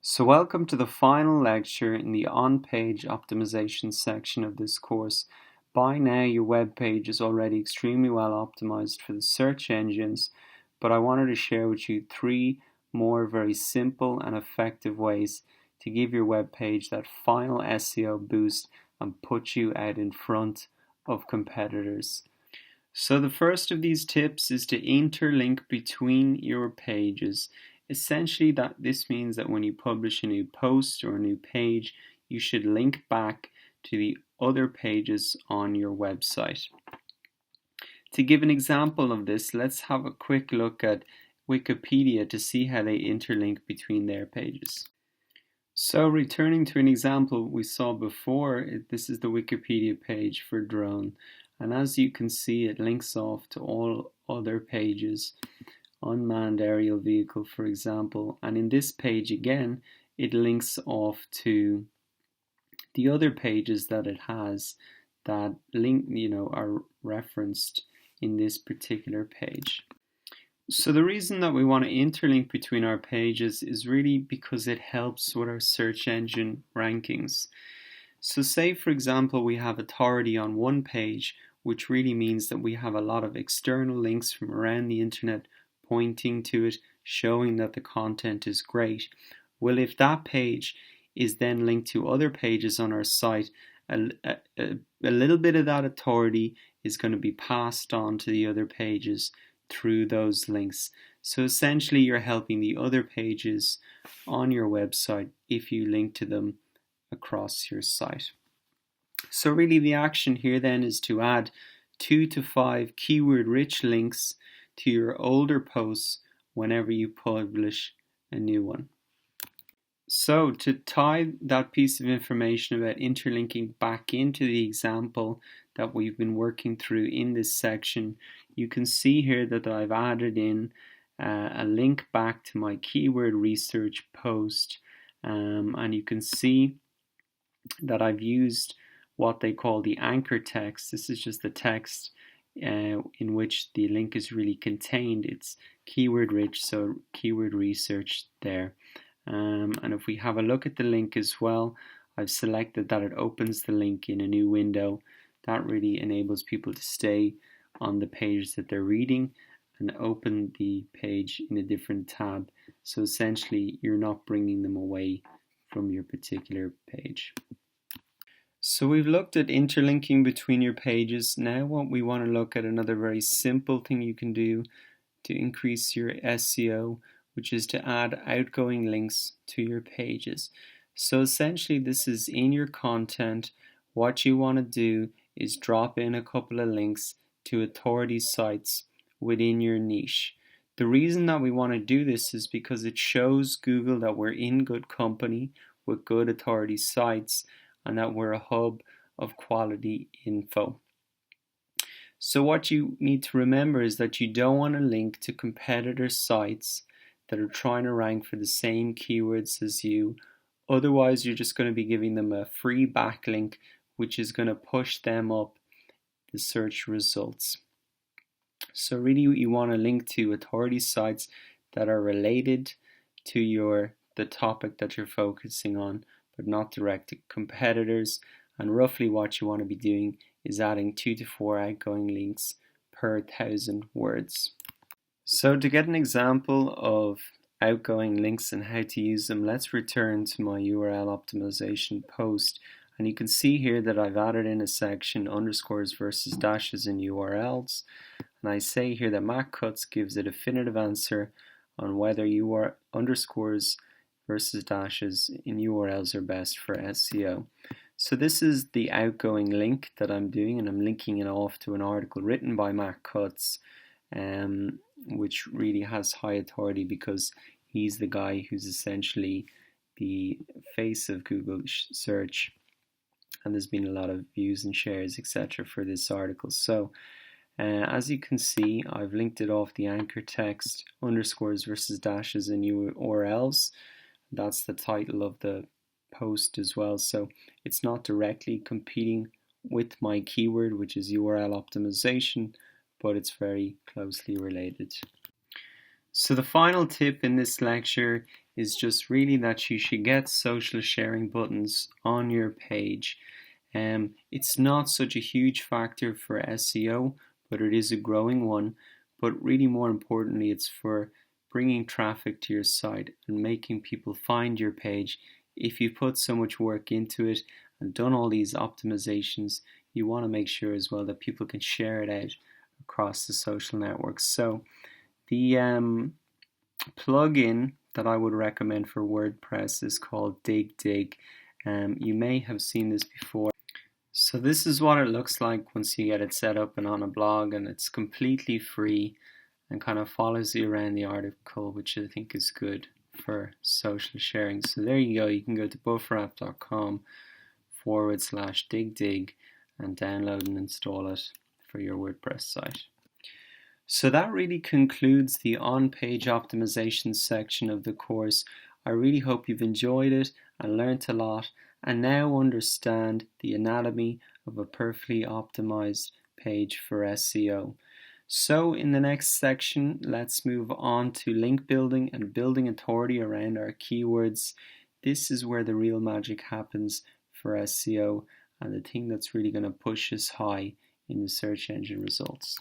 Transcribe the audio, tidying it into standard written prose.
So welcome to the final lecture in the on-page optimization section of this course. By now your web page is already extremely well optimized for the search engines, but I wanted to share with you three more very simple and effective ways to give your web page that final SEO boost and put you out in front of competitors. So the first of these tips is to interlink between your pages. Essentially, this means that when you publish a new post or a new page, you should link back to the other pages on your website. To give an example of this, let's have a quick look at Wikipedia to see how they interlink between their pages. So returning to an example we saw before, this is the Wikipedia page for drone. And as you can see, it links off to all other pages, unmanned aerial vehicle, for example. And in this page again, it links off to the other pages that it has that are referenced in this particular page. So the reason that we want to interlink between our pages is really because it helps with our search engine rankings. So say, for example, we have authority on one page, which really means that we have a lot of external links from around the internet pointing to it, showing that the content is great. Well, if that page is then linked to other pages on our site, a little bit of that authority is going to be passed on to the other pages through those links. So essentially you're helping the other pages on your website if you link to them across your site. So really the action here then is to add 2 to 5 keyword rich links to your older posts whenever you publish a new one. So to tie that piece of information about interlinking back into the example that we've been working through in this section, you can see here that I've added in a link back to my keyword research post, and you can see that I've used what they call the anchor text. This is just the text in which the link is really contained. It's keyword rich, so keyword research there. And if we have a look at the link as well, I've selected that it opens the link in a new window. That really enables people to stay on the page that they're reading and open the page in a different tab. So essentially, you're not bringing them away from your particular page. So we've looked at interlinking between your pages. Now what we want to look at another very simple thing you can do to increase your SEO, which is to add outgoing links to your pages. So essentially this is in your content. What you want to do is drop in a couple of links to authority sites within your niche. The reason that we want to do this is because it shows Google that we're in good company with good authority sites and that we're a hub of quality info. So what you need to remember is that you don't want to link to competitor sites that are trying to rank for the same keywords as you. Otherwise, you're just going to be giving them a free backlink, which is going to push them up the search results. So really you want to link to authority sites that are related to the topic that you're focusing on, but not direct to competitors. And roughly what you want to be doing is adding 2 to 4 outgoing links per 1,000 words. So to get an example of outgoing links and how to use them, let's return to my URL optimization post. And you can see here that I've added in a section underscores versus dashes in URLs. And I say here that Matt Cutts gives a definitive answer on whether underscores versus dashes in URLs are best for SEO. So this is the outgoing link that I'm doing, and I'm linking it off to an article written by Matt Cutts, which really has high authority because he's the guy who's essentially the face of Google search, and there's been a lot of views and shares, etc. for this article. So as you can see, I've linked it off the anchor text underscores versus dashes in URLs. That's the title of the post as well. So it's not directly competing with my keyword, which is URL optimization, but it's very closely related. So the final tip in this lecture is just really that you should get social sharing buttons on your page. It's not such a huge factor for SEO, but it is a growing one. But really, more importantly, it's for bringing traffic to your site and making people find your page. If you put so much work into it and done all these optimizations, you want to make sure as well that people can share it out across the social networks. So the plugin that I would recommend for WordPress is called Dig. You may have seen this before. So this is what it looks like once you get it set up and on a blog, and it's completely free and kind of follows you around the article, which I think is good for social sharing. So there you go. You can go to bufferapp.com/dig and download and install it for your WordPress site. So that really concludes the on-page optimization section of the course. I really hope you've enjoyed it and learnt a lot and now understand the anatomy of a perfectly optimized page for SEO. So in the next section, let's move on to link building and building authority around our keywords. This is where the real magic happens for SEO and the thing that's really going to push us high in the search engine results.